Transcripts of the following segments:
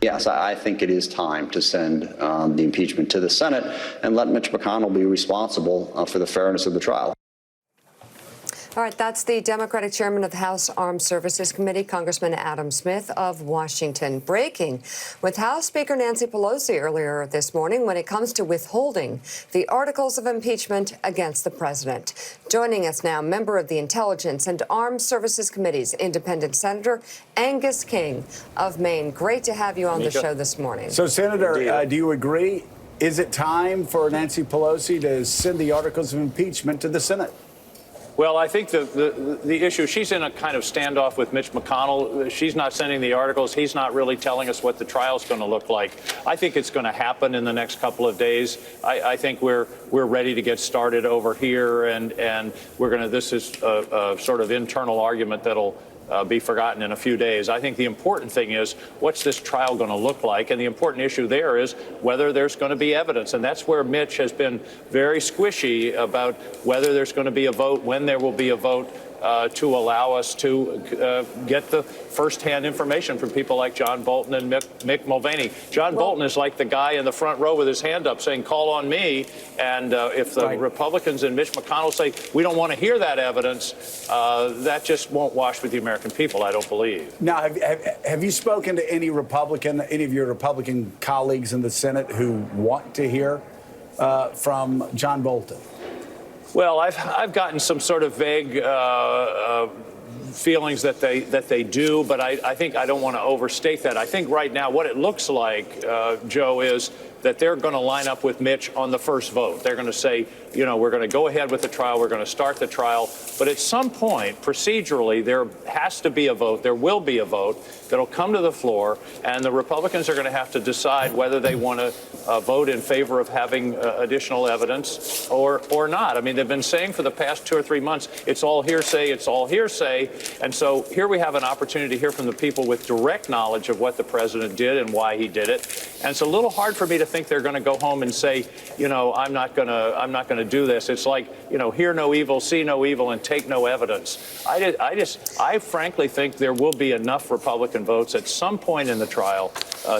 Yes, I think it is time to send the impeachment to the Senate and let Mitch McConnell be responsible for the fairness of the trial. All right, that's the Democratic chairman of the House Armed Services Committee, Congressman Adam Smith of Washington. Breaking with House Speaker Nancy Pelosi earlier this morning when it comes to withholding the articles of impeachment against the president. Joining us now, member of the Intelligence and Armed Services Committees, Independent Senator Angus King of Maine. Great to have you on the show this morning. So, Senator, do you agree? Is it time for Nancy Pelosi to send the articles of impeachment to the Senate? Well, I think the issue, she's in a kind of standoff with Mitch McConnell. She's not sending the articles. He's not really telling us what the trial's going to look like. I think it's going to happen in the next couple of days. I think we're ready to get started over here, and we're going to, this is a sort of internal argument that'll be forgotten in a few days. I think the important thing is, what's this trial going to look like? And the important issue there is whether there's going to be evidence. And that's where Mitch has been very squishy about whether there's going to be a vote, when there will be a vote, to allow us to get the firsthand information from people like John Bolton and Mick Mulvaney. John Bolton is like the guy in the front row with his hand up saying, call on me. And if the Republicans and Mitch McConnell say, we don't want to hear that evidence, that just won't wash with the American people, I don't believe. Now, have you spoken to any of your Republican colleagues in the Senate who want to hear from John Bolton? Well, I've gotten some sort of vague feelings that they do, but I think I don't want to overstate that. I think right now what it looks like, Joe, is that they're going to line up with Mitch on the first vote. They're going to say, you know, we're going to go ahead with the trial. We're going to start the trial. But at some point, procedurally, there has to be a vote. There will be a vote that'll come to the floor, and the Republicans are going to have to decide whether they want to vote in favor of having additional evidence or not. I mean, they've been saying for the past 2 or 3 months, it's all hearsay, it's all hearsay. And so here we have an opportunity to hear from the people with direct knowledge of what the president did and why he did it. And it's a little hard for me to think they're going to go home and say, you know, I'm not going to do this. It's like, you know, hear no evil, see no evil, and take no evidence. I frankly think there will be enough Republican votes at some point in the trial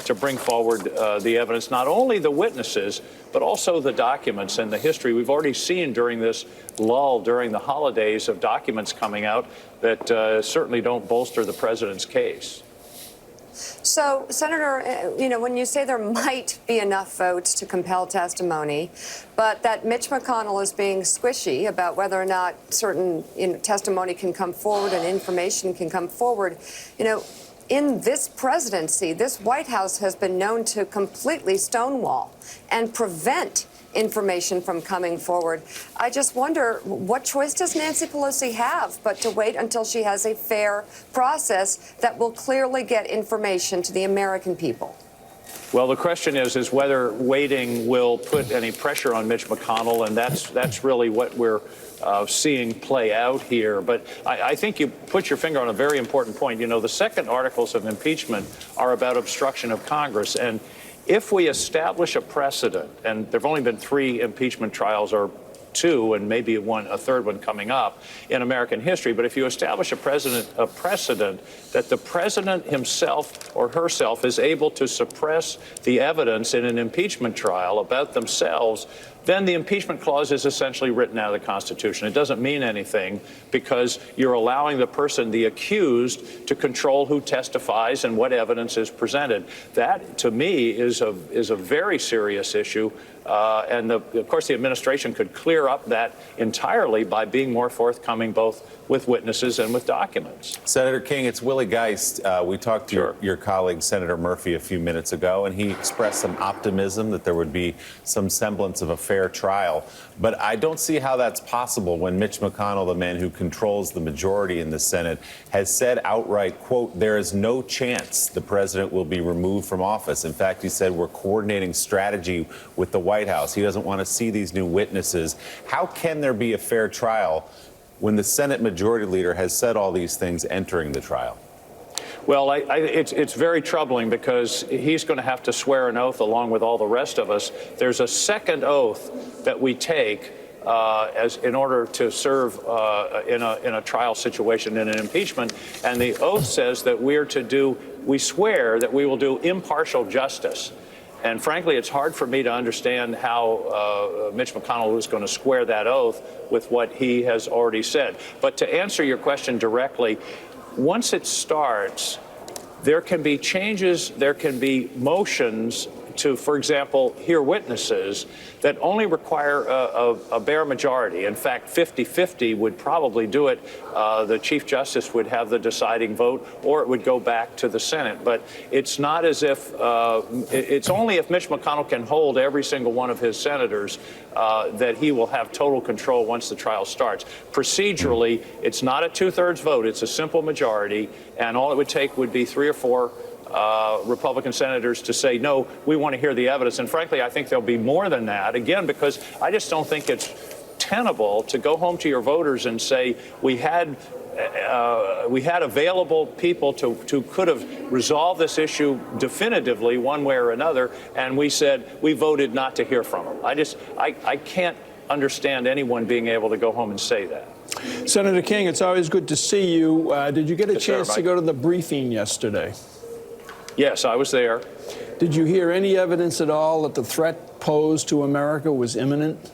to bring forward the evidence, not only the witnesses, but also the documents and the history. We've already seen during this lull during the holidays of documents coming out that certainly don't bolster the president's case. So, Senator, you know, when you say there might be enough votes to compel testimony, but that Mitch McConnell is being squishy about whether or not certain testimony can come forward and information can come forward, you know, in this presidency, this White House has been known to completely stonewall and prevent information from coming forward. I just wonder, what choice does Nancy Pelosi have but to wait until she has a fair process that will clearly get information to the American people? Well, the question is whether waiting will put any pressure on Mitch McConnell, and that's really what we're seeing play out here. But I think you put your finger on a very important point. You know, the second articles of impeachment are about obstruction of Congress, and if we establish a precedent, and there have only been 3 impeachment trials, or 2, and maybe a third one coming up in American history, but if you establish a precedent that the president himself or herself is able to suppress the evidence in an impeachment trial about themselves, then the impeachment clause is essentially written out of the Constitution. It doesn't mean anything because you're allowing the person, the accused, to control who testifies and what evidence is presented. That, to me, is a very serious issue. And of course, the administration could clear up that entirely by being more forthcoming, both with witnesses and with documents. Senator King, it's Willie Geist. We talked to your colleague, Senator Murphy, a few minutes ago, and he expressed some optimism that there would be some semblance of a fair trial. But I don't see how that's possible when Mitch McConnell, the man who controls the majority in the Senate, has said outright, quote, there is no chance the president will be removed from office. In fact, he said we're coordinating strategy with the White House. He doesn't want to see these new witnesses. How can there be a fair trial when the Senate Majority Leader has said all these things entering the trial? Well, it's very troubling because he's going to have to swear an oath along with all the rest of us. There's a second oath that we take in order to serve in a trial situation in an impeachment, and the oath says that we're to do we swear that we will do impartial justice. And frankly, it's hard for me to understand how Mitch McConnell is going to square that oath with what he has already said. But to answer your question directly, once it starts, there can be changes, there can be motions to, for example, hear witnesses that only require a bare majority. In fact, 50-50 would probably do it. The Chief Justice would have the deciding vote, or it would go back to the Senate. But it's not as if, it's only if Mitch McConnell can hold every single one of his senators that he will have total control once the trial starts. Procedurally, it's not a 2/3 vote. It's a simple majority, and all it would take would be 3 or 4 Republican senators to say, no, we want to hear the evidence. And frankly, I think there'll be more than that, again, because I just don't think it's tenable to go home to your voters and say we had available people to could have resolved this issue definitively one way or another, and we said we voted not to hear from them. I can't understand anyone being able to go home and say that. Senator King, it's always good to see you. Did you get a Yes, sir, chance to Mike. go to the briefing yesterday? Yes, I was there. Did you hear any evidence at all that the threat posed to America was imminent?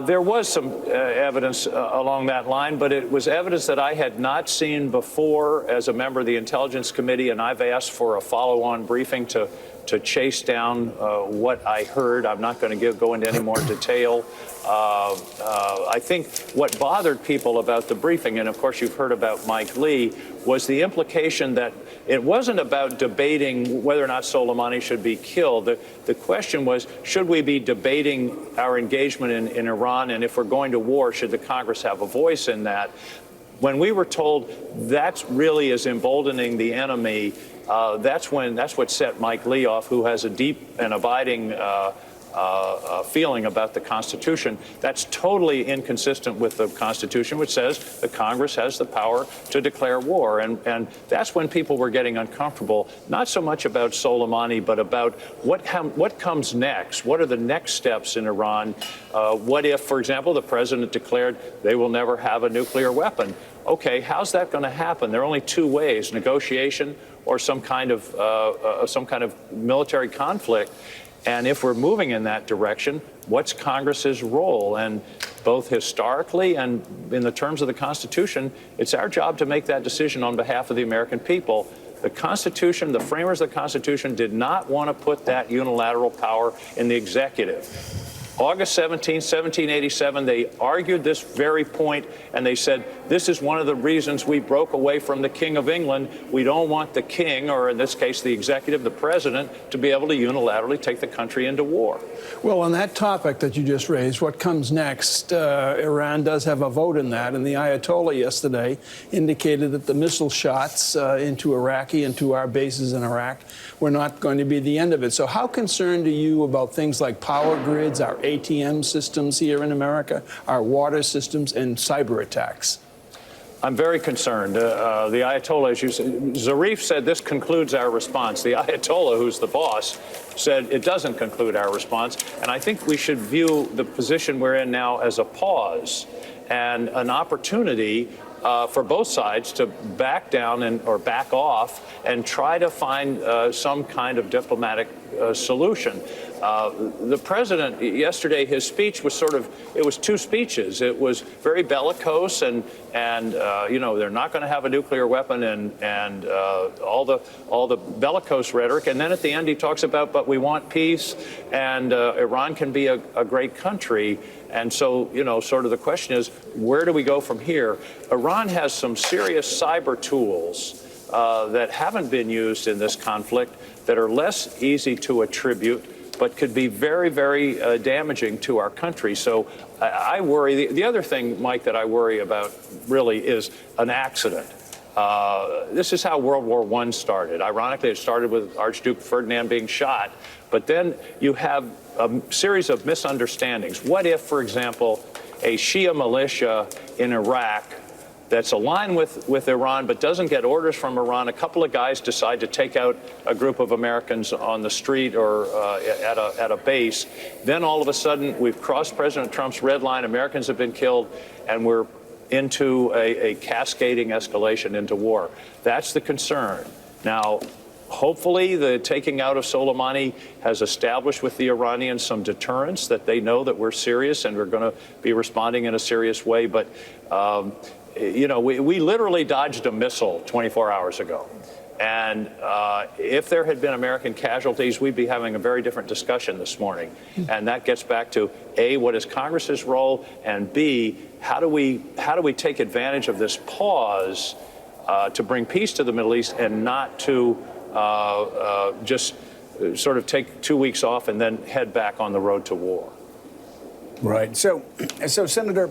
There was some evidence along that line, but it was evidence that I had not seen before as a member of the Intelligence Committee, and I've asked for a follow-on briefing to chase down what I heard. I'm not going to go into any more detail. I think what bothered people about the briefing, and of course you've heard about Mike Lee, was the implication that it wasn't about debating whether or not Soleimani should be killed. The question was, should we be debating our engagement in Iran, and if we're going to war, should the Congress have a voice in that? When we were told that really is emboldening the enemy, that's what set Mike Lee off, who has a deep and abiding feeling about the Constitution. That's totally inconsistent with the Constitution, which says the Congress has the power to declare war. And that's when people were getting uncomfortable, not so much about Soleimani, but about what comes next. What are the next steps in Iran? What if, for example, the president declared they will never have a nuclear weapon? Okay, how's that going to happen? There are only two ways: negotiation or some kind of military conflict. And if we're moving in that direction, what's Congress's role? And both historically and in the terms of the Constitution, it's our job to make that decision on behalf of the American people. The Constitution, the framers of the Constitution, did not want to put that unilateral power in the executive. August 17, 1787, they argued this very point, and they said, this is one of the reasons we broke away from the King of England. We don't want the king, or in this case, the executive, the president, to be able to unilaterally take the country into war. Well, on that topic that you just raised, what comes next? Iran does have a vote in that, and the Ayatollah yesterday indicated that the missile shots into our bases in Iraq, were not going to be the end of it. So how concerned are you about things like power grids, our ATM systems here in America, our water systems, and cyber attacks? I'm very concerned. The Ayatollah, as you said, Zarif said this concludes our response. The Ayatollah, who's the boss, said it doesn't conclude our response. And I think we should view the position we're in now as a pause and an opportunity for both sides to back down or back off and try to find some kind of diplomatic solution. The president yesterday, his speech was it was two speeches. It was very bellicose and they're not going to have a nuclear weapon and all the bellicose rhetoric. And then at the end he talks about, but we want peace and Iran can be a great country. And so, sort of the question is, where do we go from here? Iran has some serious cyber tools that haven't been used in this conflict that are less easy to attribute, but could be very, very damaging to our country. So I worry. The other thing, Mike, that I worry about really is an accident. This is how World War I started. Ironically, it started with Archduke Ferdinand being shot. But then you have a series of misunderstandings. What if, for example, a Shia militia in Iraq that's aligned with Iran but doesn't get orders from Iran, a couple of guys decide to take out a group of Americans on the street or at a base. Then all of a sudden, we've crossed President Trump's red line, Americans have been killed, and we're into a cascading escalation into war. That's the concern. Now, hopefully, the taking out of Soleimani has established with the Iranians some deterrence, that they know that we're serious and we're going to be responding in a serious way. But, you know, we literally dodged a missile 24 hours ago. And if there had been American casualties, we'd be having a very different discussion this morning. And that gets back to, A, what is Congress's role? And B, how do we take advantage of this pause to bring peace to the Middle East and not to just sort of take 2 weeks off and then head back on the road to war? Right. So Senator,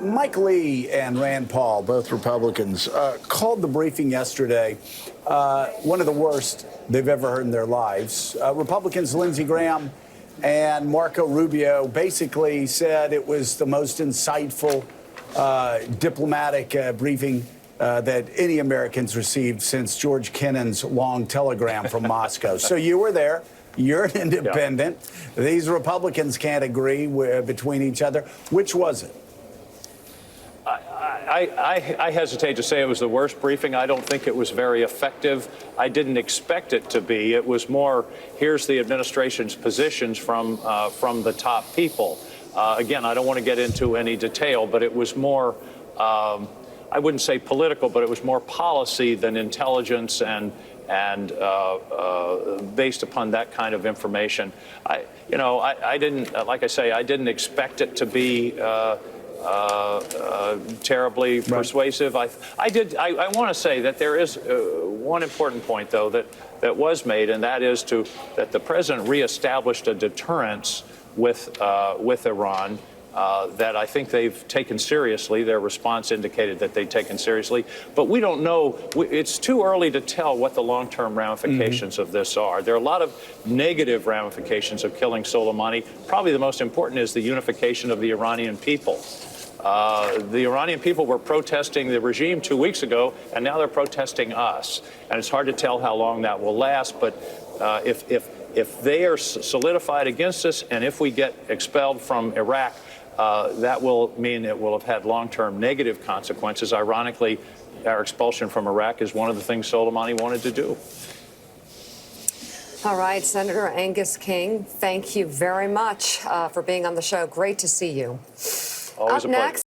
Mike Lee and Rand Paul, both Republicans, called the briefing yesterday one of the worst they've ever heard in their lives. Republicans Lindsey Graham and Marco Rubio basically said it was the most insightful diplomatic briefing that any Americans received since George Kennan's long telegram from Moscow. So you were there. You're an independent. Yeah. These Republicans can't agree between each other. Which was it? I hesitate to say it was the worst briefing. I don't think it was very effective. I didn't expect it to be. It was more, here's the administration's positions from the top people. Again, I don't want to get into any detail, but it was more, I wouldn't say political, but it was more policy than intelligence and based upon that kind of information. I didn't, like I say, I didn't expect it to be terribly persuasive. I want to say that there is one important point, though, that was made, and that is that the president reestablished a deterrence with Iran. That I think they've taken seriously. Their response indicated that they'd taken seriously. But we don't know. It's too early to tell what the long-term ramifications of this are. There are a lot of negative ramifications of killing Soleimani. Probably the most important is the unification of the Iranian people. The Iranian people were protesting the regime 2 weeks ago, and now they're protesting us. And it's hard to tell how long that will last. But if they are solidified against us, and if we get expelled from Iraq, that will mean it will have had long-term negative consequences. Ironically, our expulsion from Iraq is one of the things Soleimani wanted to do. All right, Senator Angus King, thank you very much for being on the show. Great to see you. Always a pleasure. Up next.